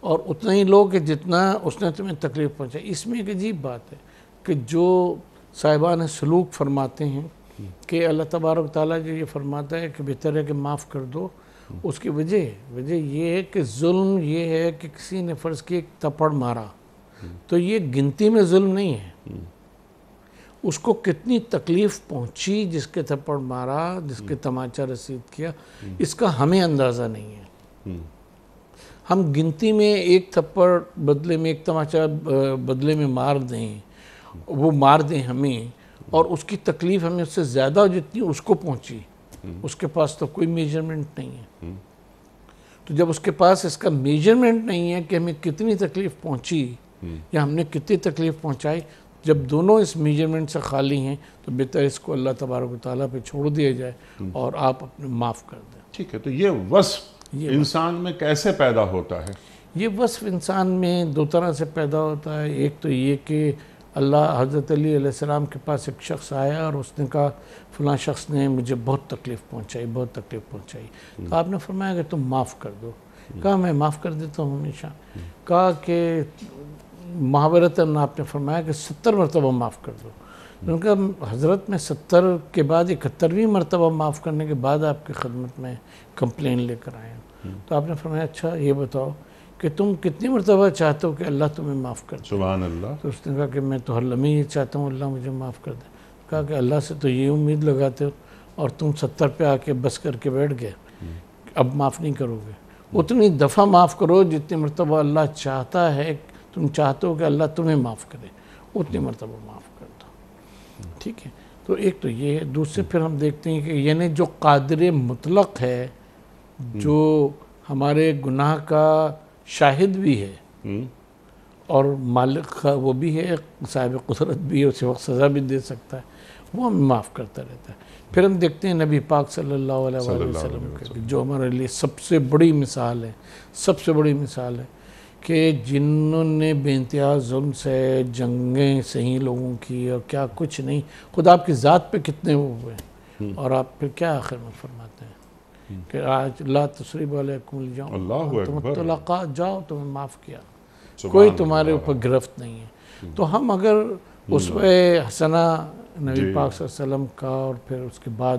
اور اتنا ہی لو کہ جتنا اس نے تمہیں تکلیف پہنچائی۔ اس میں ایک عجیب بات ہے کہ جو صاحبان سلوک فرماتے ہیں کہ اللہ تبارک تعالیٰ جو یہ فرماتا ہے کہ بہتر ہے کہ معاف کر دو، اس کی وجہ یہ ہے کہ ظلم یہ ہے کہ کسی نے فرض کی ایک تھپڑ مارا تو یہ گنتی میں ظلم نہیں ہے، اس کو کتنی تکلیف پہنچی جس کے تھپڑ مارا، جس کے تماچا رسید کیا، اس کا ہمیں اندازہ نہیں ہے۔ ہم گنتی میں ایک تھپڑ بدلے میں، ایک تماچا بدلے میں مار دیں، وہ مار دیں ہمیں، اور اس کی تکلیف ہمیں اس سے زیادہ جتنی اس کو پہنچی، اس کے پاس تو کوئی میجرمنٹ نہیں ہے۔ تو جب اس کے پاس اس کا میجرمنٹ نہیں ہے کہ ہمیں کتنی تکلیف پہنچی یا ہم نے کتنی تکلیف پہنچائی، جب دونوں اس میجرمنٹ سے خالی ہیں تو بہتر اس کو اللہ تبارک و تعالیٰ پہ چھوڑ دیا جائے اور آپ اپنے معاف کر دیں۔ ٹھیک ہے، تو یہ وصف انسان میں کیسے پیدا ہوتا ہے؟ یہ وصف انسان میں دو طرح سے پیدا ہوتا ہے۔ ایک تو یہ کہ اللہ حضرت علی علیہ السلام کے پاس ایک شخص آیا اور اس نے کہا فلاں شخص نے مجھے بہت تکلیف پہنچائی، بہت تکلیف پہنچائی، تو آپ نے فرمایا کہ تم معاف کر دو۔ کہا میں معاف کر دیتا ہوں ہمیشہ۔ کہا کہ محاورتاً آپ نے فرمایا کہ 70 مرتبہ معاف کر دو۔ انہوں نے کہا حضرت میں 70 کے بعد 71ویں مرتبہ معاف کرنے کے بعد آپ کی خدمت میں کمپلین لے کر آئے ہیں۔ تو آپ نے فرمایا اچھا یہ بتاؤ کہ تم کتنی مرتبہ چاہتے ہو کہ اللہ تمہیں معاف کر دے؟ سبحان اللہ۔ تو اس نے کہا کہ میں تو ہر لمحے یہ چاہتا ہوں اللہ مجھے معاف کر دے۔ کہا کہ اللہ سے تو یہ امید لگاتے ہو اور تم 70 پہ آ کے بس کر کے بیٹھ گئے، اب معاف نہیں کرو گے۔ اتنی دفعہ معاف کرو جتنی مرتبہ اللہ چاہتا ہے، تم چاہتے ہو کہ اللہ تمہیں معاف کرے، اتنی مرتبہ معاف کر دو۔ ٹھیک ہے، تو ایک تو یہ ہے۔ دوسرے پھر ہم دیکھتے ہیں کہ یعنی جو قادر مطلق ہے، جو ہمارے گناہ کا شاہد بھی ہے اور مالک کا وہ بھی ہے، صاحب قدرت بھی ہے، اسی وقت سزا بھی دے سکتا ہے، وہ ہمیں معاف کرتا رہتا ہے۔ پھر ہم دیکھتے ہیں نبی پاک صلی اللہ علیہ وسلم کے، جو ہمارے لیے سب سے بڑی مثال ہے، سب سے بڑی مثال ہے کہ جنہوں نے بے انتہا ظلم سے جنگیں سہی لوگوں کی اور کیا کچھ نہیں، خود آپ کی ذات پہ کتنے وہ ہوئے، اور آپ پھر کیا آخر میں فرماتے ہیں کہ آج لا تثریب علیکم اليوم تم طلقاء، جاؤ تمہیں معاف کیا، کوئی تمہارے اوپر گرفت نہیں ہے۔ تو ہم اگر اسوہ حسنہ نبی پاک صلی اللہ علیہ وسلم کا اور پھر اس کے بعد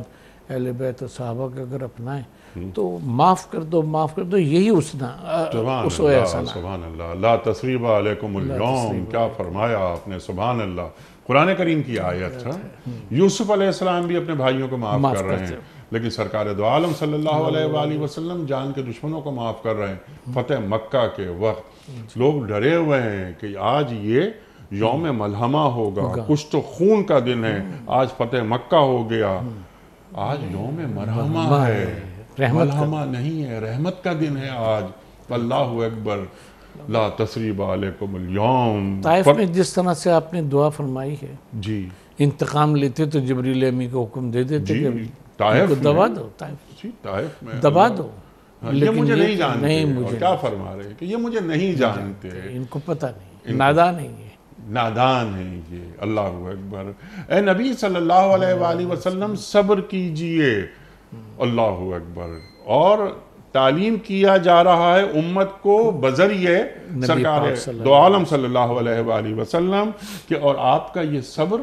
اہل بیت و صحابہ کا اگر اپنائیں تو معاف کر دو معاف کر دو، یہی اس و احسان۔ سبحان اللہ، لا تثریب علیکم اليوم، کیا فرمایا آپ نے، سبحان اللہ۔ قرآن کریم کی آیت ہے۔ یوسف علیہ السلام بھی اپنے بھائیوں کو معاف کر رہے ہیں، لیکن سرکار دو عالم صلی اللہ علیہ وآلہ وسلم جان کے دشمنوں کو معاف کر رہے ہیں۔ فتح مکہ کے وقت لوگ ڈرے ہوئے ہیں کہ آج یہ یوم ملحمہ ہوگا، کچھ تو خون کا دن ہے، آج فتح مکہ ہو گیا، آج یوم مرحمہ ہے، ملحمہ نہیں ہے، رحمت کا دن ہے آج۔ اللہ اکبر، لا تثریب علیکم اليوم۔ طائف میں جس طرح سے آپ نے دعا فرمائی ہے، جی انتقام لیتے تو جبریل امی کو حکم دے دیتے کہ طائف دبا دو، طائف میں دبا دو، یہ مجھے نہیں جانتے، کیا فرما رہے ہیں کہ یہ مجھے نہیں جانتے، ان کو پتہ نہیں، نادان نہیں ہے، نادان ہیں یہ۔ اللہ اکبر۔ اے نبی صلی اللہ علیہ وآلہ وسلم صبر کیجئے، اللہ اکبر۔ اور تعلیم کیا جا رہا ہے امت کو بذریعہ سرکار دو عالم صلی اللہ علیہ وآلہ وسلم کہ اور آپ کا یہ صبر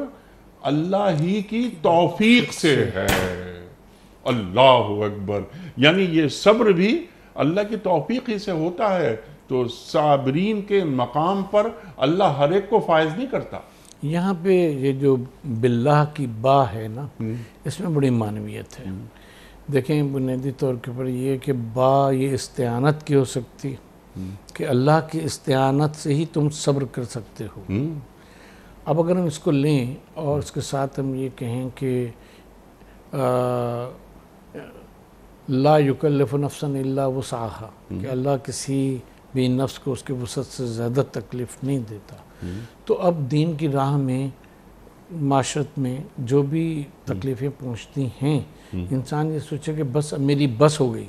اللہ ہی کی توفیق سے ہے۔ اللہ اکبر، یعنی یہ صبر بھی اللہ کی توفیق ہی سے ہوتا ہے۔ تو صابرین کے مقام پر اللہ ہر ایک کو فائز نہیں کرتا۔ یہاں پہ یہ جو باللہ کی با ہے نا، اس میں بڑی معنویت ہے۔ دیکھیں بنیادی طور کے پر یہ کہ با یہ استعانت کی ہو سکتی کہ اللہ کی استعانت سے ہی تم صبر کر سکتے ہو۔ اب اگر ہم اس کو لیں اور اس کے ساتھ ہم یہ کہیں کہ لا یکلف نفسا الا وسعها، کہ اللہ کسی بھی نفس کو اس کے وسعت سے زیادہ تکلیف نہیں دیتا، تو اب دین کی راہ میں معاشرت میں جو بھی تکلیفیں پہنچتی ہیں، انسان یہ سوچے کہ بس اب میری بس ہو گئی،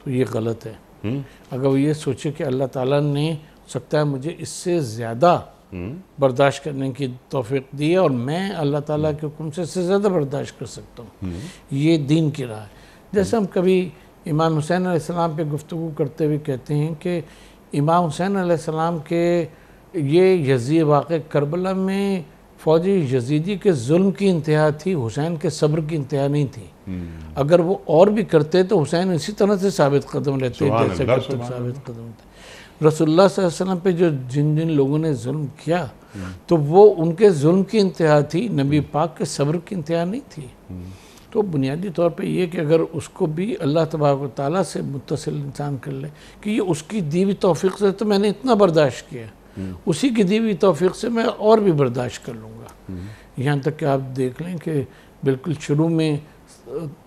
تو یہ غلط ہے۔ اگر وہ یہ سوچے کہ اللہ تعالیٰ نے سکتا ہے مجھے اس سے زیادہ برداشت کرنے کی توفیق دی ہے اور میں اللہ تعالیٰ کے حکم سے اس سے زیادہ برداشت کر سکتا ہوں، یہ دین کی راہ ہے۔ جیسے ہم کبھی امام حسین علیہ السلام پہ گفتگو کرتے ہوئے کہتے ہیں کہ امام حسین علیہ السلام کے یہ یزید واقع کربلا میں فوجی یزیدی کے ظلم کی انتہا تھی، حسین کے صبر کی انتہا نہیں تھی۔ اگر وہ اور بھی کرتے تو حسین اسی طرح سے ثابت قدم رہتے جیسے کہ ثابت قدم تھے۔ رسول اللہ صلی اللہ علیہ وسلم پہ جو جن لوگوں نے ظلم کیا تو وہ ان کے ظلم کی انتہا تھی، نبی پاک کے صبر کی انتہا نہیں تھی۔ تو بنیادی طور پہ یہ کہ اگر اس کو بھی اللہ تبارک و تعالیٰ سے متصل انسان کر لے کہ یہ اس کی دی ہوئی توفیق سے تو میں نے اتنا برداشت کیا، اسی کی دی ہوئی توفیق سے میں اور بھی برداشت کر لوں گا۔ یہاں تک کہ آپ دیکھ لیں کہ بالکل شروع میں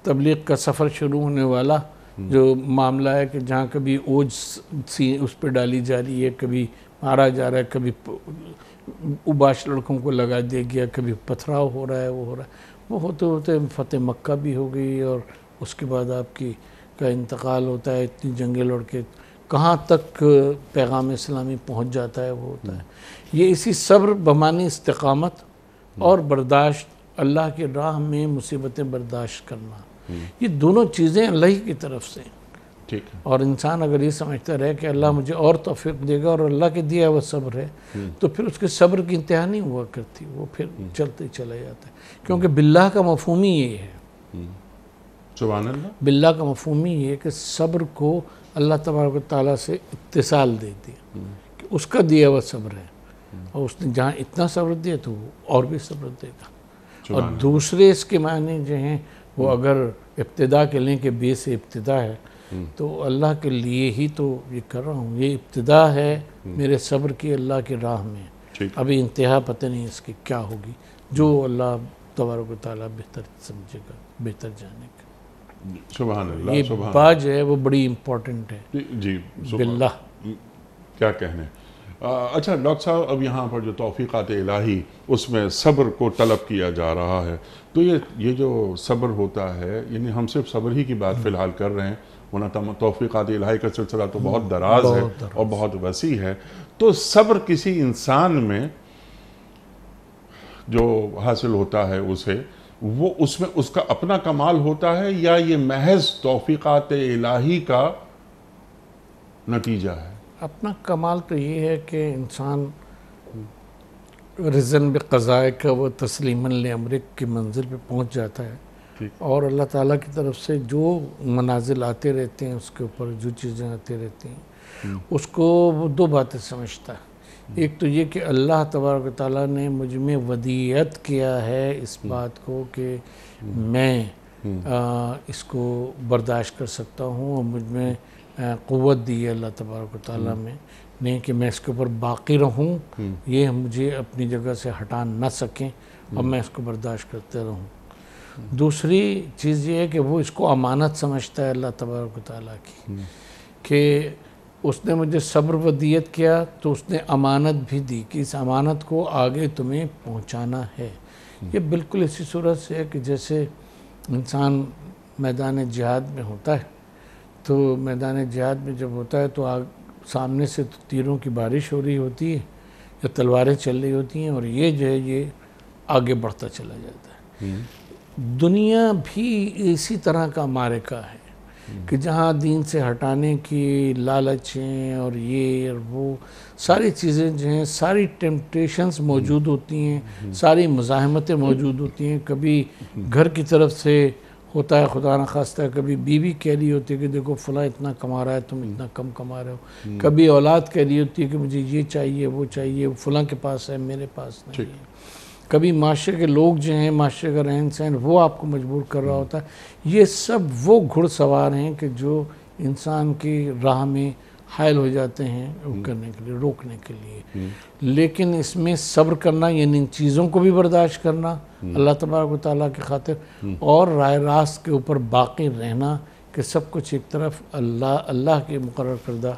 تبلیغ کا سفر شروع ہونے والا جو معاملہ ہے کہ جہاں کبھی اوج اس پہ ڈالی جا رہی ہے، کبھی مارا جا رہا ہے، کبھی اوباش لڑکوں کو لگا دیا گیا، کبھی پتھراؤ ہو رہا ہے، وہ ہو رہا ہے، وہ ہوتے ہوتے فتح مکہ بھی ہو گئی اور اس کے بعد آپ کا انتقال ہوتا ہے، اتنی جنگیں لڑ کے کہاں تک پیغام اسلامی پہنچ جاتا ہے وہ ہوتا ہے۔ یہ اسی صبر بمانی استقامت اور برداشت، اللہ کی راہ میں مصیبتیں برداشت کرنا، یہ دونوں چیزیں اللہ ہی کی طرف سے ٹھیک ہے۔ اور انسان اگر یہ سمجھتا رہے کہ اللہ مجھے اور توفیق دے گا اور اللہ کے دیا وہ صبر ہے، تو پھر اس کے صبر کی انتہا نہیں ہوا کرتی، وہ پھر چلتے چلا جاتا ہے۔ کیونکہ باللہ کا مفہوم ہی یہ ہے، سبحان اللہ، باللہ کا مفہوم ہی یہ ہے کہ صبر کو اللہ تبارک و تعالیٰ سے اتصال دے دیا کہ اس کا دیا ہوا صبر ہے، اور اس نے جہاں اتنا صبر دیا تو وہ اور بھی صبر دے گا۔ اور دوسرے اس کے معنی جو ہیں وہ اگر ابتدا کے لیں کہ بے سے ابتدا ہے، تو اللہ کے لیے ہی تو یہ کر رہا ہوں، یہ ابتدا ہے میرے صبر کی اللہ کی راہ میں، ابھی انتہا پتہ نہیں اس کی کیا ہوگی، جو اللہ تبارک و تعالیٰ بہتر سمجھے گا، بہتر جانے گا۔ سبحان اللہ، یہ بات جو ہے وہ بڑی امپورٹنٹ ہے، جی باللہ کیا کہنے۔ اچھا ڈاکٹر صاحب، اب یہاں پر جو توفیقات الہی اس میں صبر کو طلب کیا جا رہا ہے، تو یہ جو صبر ہوتا ہے، یعنی ہم صرف صبر ہی کی بات فی الحال کر رہے ہیں، ورنہ توفیقات الہی کا سلسلہ تو بہت دراز ہے اور بہت وسیع ہے۔ تو صبر کسی انسان میں جو حاصل ہوتا ہے اسے، وہ اس میں اس کا اپنا کمال ہوتا ہے یا یہ محض توفیقات الہی کا نتیجہ ہے؟ اپنا کمال تو یہ ہے کہ انسان رضن بقضائے کا وہ تسلیماً لامرک کی منزل پہ پہنچ جاتا ہے اور اللہ تعالیٰ کی طرف سے جو منازل آتے رہتے ہیں اس کے اوپر جو چیزیں آتے رہتی ہیں اس کو وہ دو باتیں سمجھتا ہے. ایک تو یہ کہ اللہ تبارک و تعالیٰ نے مجھ میں ودیعت کیا ہے اس بات کو کہ میں اس کو برداشت کر سکتا ہوں، اور مجھ میں قوت دی ہے اللہ تبارک و تعالیٰ نے کہ میں اس کے اوپر باقی رہوں، یہ مجھے اپنی جگہ سے ہٹا نہ سکیں اور میں اس کو برداشت کرتے رہوں. دوسری چیز یہ ہے کہ وہ اس کو امانت سمجھتا ہے اللہ تبارک و تعالیٰ کی، کہ اس نے مجھے صبر ودیعت کیا تو اس نے امانت بھی دی کہ اس امانت کو آگے تمہیں پہنچانا ہے. یہ بالکل اسی صورت سے ہے کہ جیسے انسان میدان جہاد میں ہوتا ہے، تو میدان جہاد میں جب ہوتا ہے تو سامنے سے تیروں کی بارش ہو رہی ہوتی ہے یا تلواریں چل رہی ہوتی ہیں، اور یہ جو ہے یہ آگے بڑھتا چلا جاتا ہے. دنیا بھی اسی طرح کا معرکہ ہے کہ جہاں دین سے ہٹانے کی لالچیں اور یہ اور وہ ساری چیزیں جو ہیں، ساری ٹیمپٹیشنز موجود ہوتی ہیں، ساری مزاحمتیں موجود ہوتی ہیں. کبھی گھر کی طرف سے ہوتا ہے خدا نخواستہ، کبھی بیوی کہہ رہی ہوتی ہے کہ دیکھو فلاں اتنا کما رہا ہے تم اتنا کم کما رہے ہو، کبھی اولاد کہہ رہی ہوتی ہے کہ مجھے یہ چاہیے وہ چاہیے، فلاں کے پاس ہے میرے پاس نہیں ہے. کبھی معاشرے کے لوگ جو ہیں، معاشرے کا رہن سہن وہ آپ کو مجبور کر رہا ہوتا ہے. یہ سب وہ گھڑ سوار ہیں کہ جو انسان کی راہ میں حائل ہو جاتے ہیں کرنے کے لیے، روکنے کے لیے. لیکن اس میں صبر کرنا، یعنی ان چیزوں کو بھی برداشت کرنا اللہ تبارک و تعالیٰ کی خاطر، اور راہ راست کے اوپر باقی رہنا کہ سب کچھ ایک طرف اللہ کے مقرر کردہ،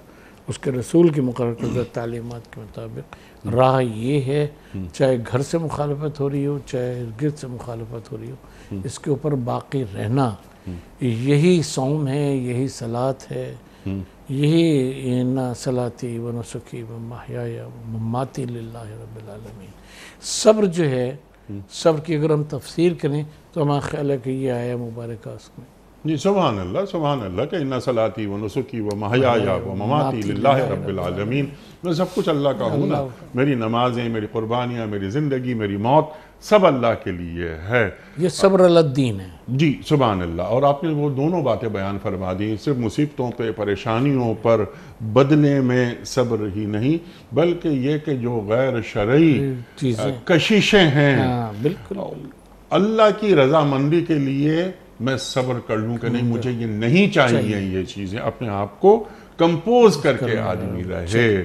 اس کے رسول کی مقرر کردہ تعلیمات کے مطابق راہ یہ ہے. چاہے گھر سے مخالفت ہو رہی ہو، چاہے ارد سے مخالفت ہو رہی ہو، اس کے اوپر باقی رہنا. یہی صوم ہے، یہی صلاۃ ہے، یہی ان صلاتی و نسکی و محیای و مماتی للہ رب العالمین. صبر جو ہے، صبر کی اگر ہم تفسیر کریں تو ہمارا خیال ہے کہ یہ آیا مبارکہ اس میں. جی سبحان اللہ کہ ان صلاتی و نسکی و محیای و مماتی للہ رب العالمین. میں سب کچھ اللہ کا ہوں نا، میری نمازیں، میری قربانیاں، میری زندگی، میری موت سب اللہ کے لیے ہے. یہ صبر الدین ہے. جی سبحان اللہ. اور آپ نے وہ دونوں باتیں بیان فرما دی، صرف مصیبتوں پہ، پریشانیوں پر بدلے میں صبر ہی نہیں، بلکہ یہ کہ جو غیر شرعی کششیں ہیں، بالکل اللہ کی رضامندی کے لیے میں صبر کر لوں کہ نہیں مجھے یہ نہیں چاہیے یہ چیزیں، اپنے آپ کو کمپوز کر کے آدمی رہے.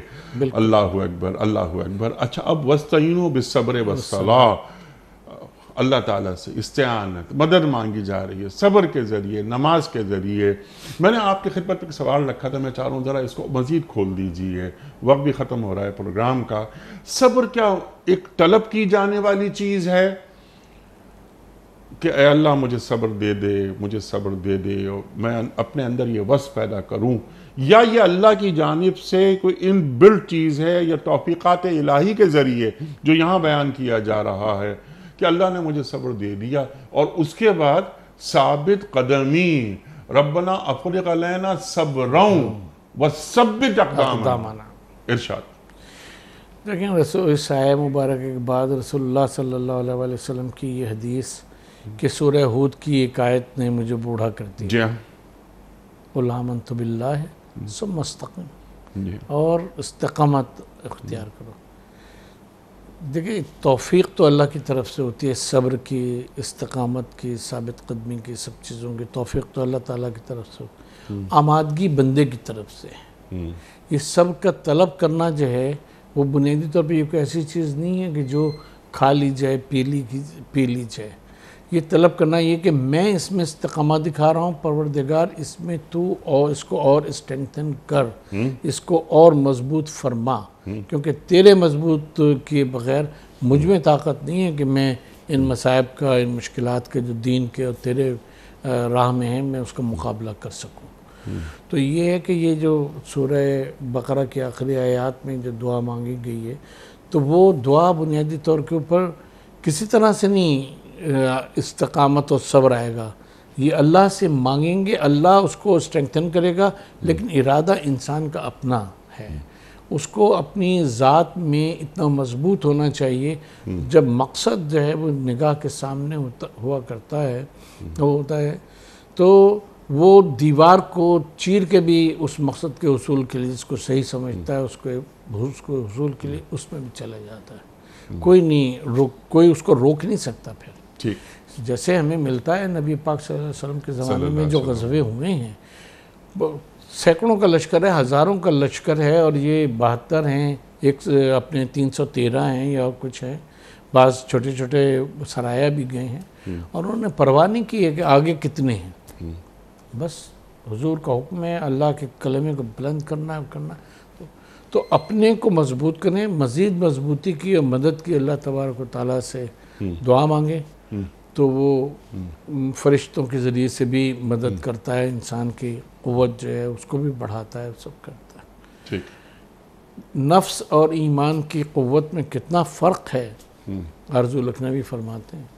اللہ اکبر، اللہ اکبر. اچھا، اب وَاسْتَعِينُوا بِالصَّبْرِ وَالصَّلَاةِ، اللہ تعالیٰ سے استعانت، مدد مانگی جا رہی ہے صبر کے ذریعے، نماز کے ذریعے. میں نے آپ کی خدمت پہ سوال رکھا تھا، میں چاہ رہا ہوں ذرا اس کو مزید کھول دیجئے، وقت بھی ختم ہو رہا ہے پروگرام کا. صبر کیا ایک طلب کی جانے والی چیز ہے کہ اے اللہ مجھے صبر دے دے، مجھے صبر دے دے، اور میں اپنے اندر یہ وصف پیدا کروں، یا یہ اللہ کی جانب سے کوئی ان بلٹ چیز ہے یا توفیقات الہی کے ذریعے جو یہاں بیان کیا جا رہا ہے کہ اللہ نے مجھے صبر دے دیا، اور اس کے بعد ثابت قدمی، ربنا افرغ علینا صبرا وثبت اقدامنا. ارشاد. دیکھیں رسول اس آیہ مبارکہ کے بعد رسول اللہ صلی اللہ علیہ وسلم کی یہ حدیث کہ سورہ ہود کی ایک آیت نے مجھے بوڑھا کر دیا. جی ہاں. قُلْ آمَنْتُ بِاللَّهِ ثُمَّ اسْتَقِمْ، اور استقامت اختیار کرو. دیکھیں توفیق تو اللہ کی طرف سے ہوتی ہے، صبر کی، استقامت کی، ثابت قدمی کی، سب چیزوں کی توفیق تو اللہ تعالیٰ کی طرف سے ہوتی ہے. آمادگی بندے کی طرف سے. یہ سب کا طلب کرنا جو ہے وہ بنیادی طور پہ یہ کوئی ایسی چیز نہیں ہے کہ جو کھا لی جائے، پی لی جائے. یہ طلب کرنا یہ کہ میں اس میں استقامت دکھا رہا ہوں، پروردگار اس میں تو اور اس کو اور اسٹرینتھن کر، اس کو اور مضبوط فرما، کیونکہ تیرے مضبوط کیے بغیر مجھ میں طاقت نہیں ہے کہ میں ان مصائب کا، ان مشکلات کے جو دین کے اور تیرے راہ میں ہیں میں اس کا مقابلہ کر سکوں. تو یہ ہے کہ یہ جو سورہ بقرہ کی آخری آیات میں جو دعا مانگی گئی ہے، تو وہ دعا بنیادی طور کے اوپر کسی طرح سے نہیں استقامت اور صبر آئے گا. یہ اللہ سے مانگیں گے، اللہ اس کو اسٹرینتھن کرے گا، لیکن ارادہ انسان کا اپنا ہے. اس کو اپنی ذات میں اتنا مضبوط ہونا چاہیے، جب مقصد جو ہے وہ نگاہ کے سامنے ہوا کرتا ہے ہوتا ہے تو وہ دیوار کو چیر کے بھی اس مقصد کے حصول کے لیے، جس کو صحیح سمجھتا ہے اس کو حصول کے لیے اس میں بھی چلا جاتا ہے، کوئی اس کو روک نہیں سکتا پھر۔ جیسے ہمیں ملتا ہے نبی پاک صلی اللہ علیہ وسلم کے زمانے میں جو غزوے ہوئے ہیں، سینکڑوں کا لشکر ہے، ہزاروں کا لشکر ہے، اور یہ 72 ہیں، ایک اپنے 313 ہیں یا کچھ ہے، بعض چھوٹے چھوٹے سرایا بھی گئے ہیں، اور انہوں نے پرواہ نہیں کی ہے کہ آگے کتنے ہیں، بس حضور کا حکم ہے اللہ کے کلمے کو بلند کرنا تو اپنے کو مضبوط کریں، مزید مضبوطی کی اور مدد کی اللہ تبارک و تعالیٰ سے دعا مانگے تو وہ فرشتوں کے ذریعے سے بھی مدد کرتا ہے، انسان کی قوت جو ہے اس کو بھی بڑھاتا ہے، سب کرتا ہے۔ نفس اور ایمان کی قوت میں کتنا فرق ہے، آرزو لکھنوی فرماتے ہیں،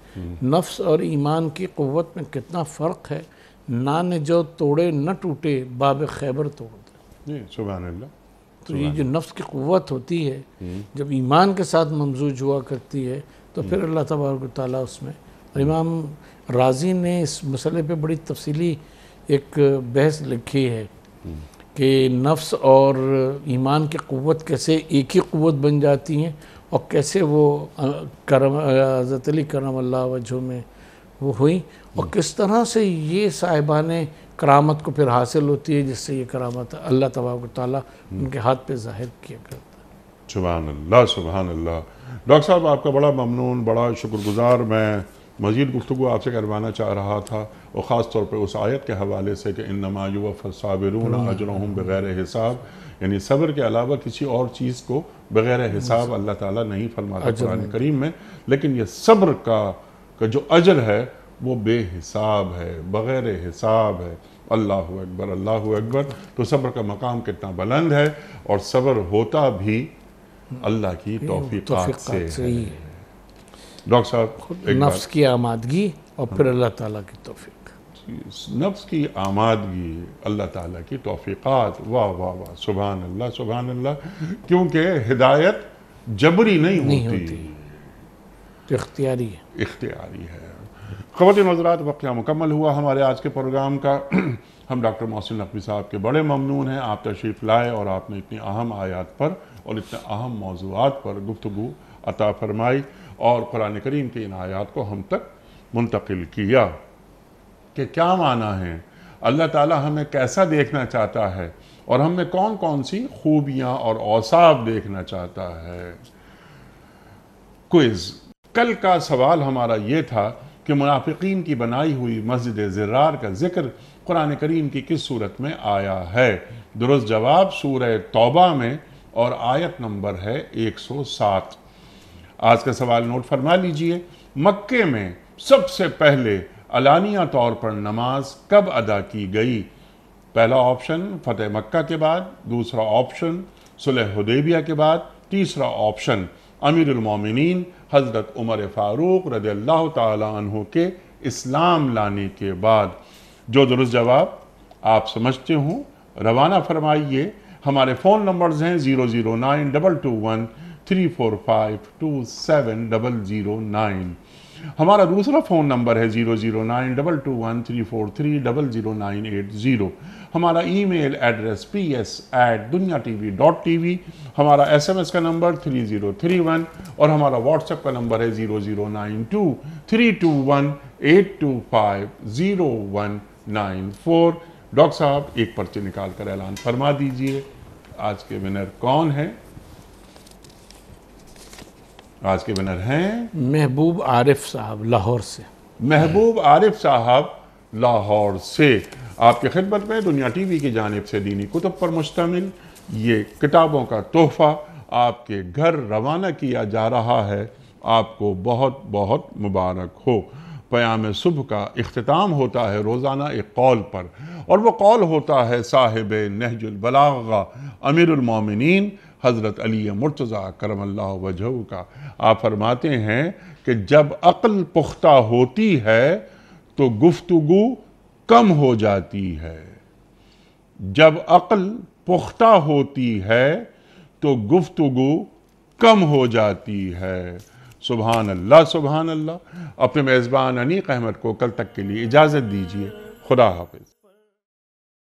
نفس اور ایمان کی قوت میں کتنا فرق ہے، نان جو توڑے نہ ٹوٹے باب خیبر توڑ دے۔ سبحان اللہ۔ تو یہ جو نفس کی قوت ہوتی ہے جب ایمان کے ساتھ ممزوج ہوا کرتی ہے تو پھر اللہ تبارک و تعالیٰ اس میں، امام رازی نے اس مسئلے پہ بڑی تفصیلی ایک بحث لکھی ہے کہ نفس اور ایمان کی قوت کیسے ایک ہی قوت بن جاتی ہیں، اور کیسے وہ حضرت علی کرم اللہ وجہہ میں وہ ہوئی، اور کس طرح سے یہ صاحبان کرامت کو پھر حاصل ہوتی ہے، جس سے یہ کرامت اللہ تبارک و تعالیٰ ان کے ہاتھ پہ ظاہر کیا کرتا ہے۔ سبحان اللہ، سبحان اللہ۔ ڈاکٹر صاحب آپ کا بڑا ممنون، بڑا شکر گزار۔ میں مزید گفتگو آپ سے کروانا چاہ رہا تھا، اور خاص طور پہ اس آیت کے حوالے سے کہ انما یوفی الصابرون اجرہم بغیر حساب، یعنی صبر کے علاوہ کسی اور چیز کو بغیر حساب اللہ تعالیٰ نہیں فرماتا قرآن کریم میں، لیکن یہ صبر کا جو اجر ہے وہ بے حساب ہے، بغیر حساب ہے۔ اللہ اکبر، اللہ اکبر۔ تو صبر کا مقام کتنا بلند ہے، اور صبر ہوتا بھی اللہ کی توفیقات سے ہے۔ ڈاکٹر صاحب نفس کی آمادگی اور پھر اللہ تعالیٰ کی توفیق، نفس کی آمادگی، اللہ تعالیٰ کی توفیقات، واہ واہ واہ، سبحان اللہ، سبحان اللہ۔ کیونکہ ہدایت جبری نہیں ہوتی، اختیاری ہے، اختیاری ہے۔ خواتین حضرات، وقت مکمل ہوا ہمارے آج کے پروگرام کا۔ ہم ڈاکٹر محسن نقوی صاحب کے بڑے ممنون ہیں، آپ تشریف لائے اور آپ نے اتنی اہم آیات پر اور اتنے اہم موضوعات پر گفتگو عطا فرمائی، اور قرآن کریم کی ان آیات کو ہم تک منتقل کیا کہ کیا معنی ہے، اللہ تعالیٰ ہمیں کیسا دیکھنا چاہتا ہے، اور ہم میں کون کون سی خوبیاں اور اوصاف دیکھنا چاہتا ہے۔ کوئز، کل کا سوال ہمارا یہ تھا کہ منافقین کی بنائی ہوئی مسجد زرار کا ذکر قرآن کریم کی کس صورت میں آیا ہے؟ درست جواب سورہ توبہ میں، اور آیت نمبر ہے 107۔ آج کا سوال نوٹ فرما لیجئے، مکے میں سب سے پہلے علانیہ طور پر نماز کب ادا کی گئی؟ پہلا آپشن فتح مکہ کے بعد، دوسرا آپشن صلح حدیبیہ کے بعد، تیسرا آپشن امیر المومنین حضرت عمر فاروق رضی اللہ تعالی عنہ کے اسلام لانے کے بعد۔ جو درست جواب آپ سمجھتے ہوں روانہ فرمائیے۔ ہمارے فون نمبرز ہیں 0092234527009۔ ہمارا دوسرا فون نمبر ہے 009221343000980۔ ہمارا ای میل ایڈریس ps@dunyatv.tv۔ ہمارا SMS کا نمبر 3031، اور ہمارا واٹس ایپ کا نمبر ہے 0092321825019۔ ڈاکٹر صاحب ایک پرچے نکال کر اعلان فرما دیجئے، آج کے ونر کون ہیں؟ آج کے ونر ہیں محبوب عارف صاحب لاہور سے۔ محبوب عارف صاحب لاہور سے۔ آپ کی خدمت میں دنیا ٹی وی کی جانب سے دینی کتب پر مشتمل یہ کتابوں کا تحفہ آپ کے گھر روانہ کیا جا رہا ہے۔ آپ کو بہت بہت مبارک ہو۔ پیام صبح کا اختتام ہوتا ہے روزانہ ایک قول پر، اور وہ قول ہوتا ہے صاحب نہج البلاغہ امیر المومنین حضرت علی مرتضیٰ کرم اللہ وجہہ کا۔ آپ فرماتے ہیں کہ جب عقل پختہ ہوتی ہے تو گفتگو کم ہو جاتی ہے، جب عقل پختہ ہوتی ہے تو گفتگو کم ہو جاتی ہے۔ سبحان اللہ سبحان اللہ۔ اپنے میزبان انیق احمد کو کل تک کے لیے اجازت دیجیے۔ خدا حافظ۔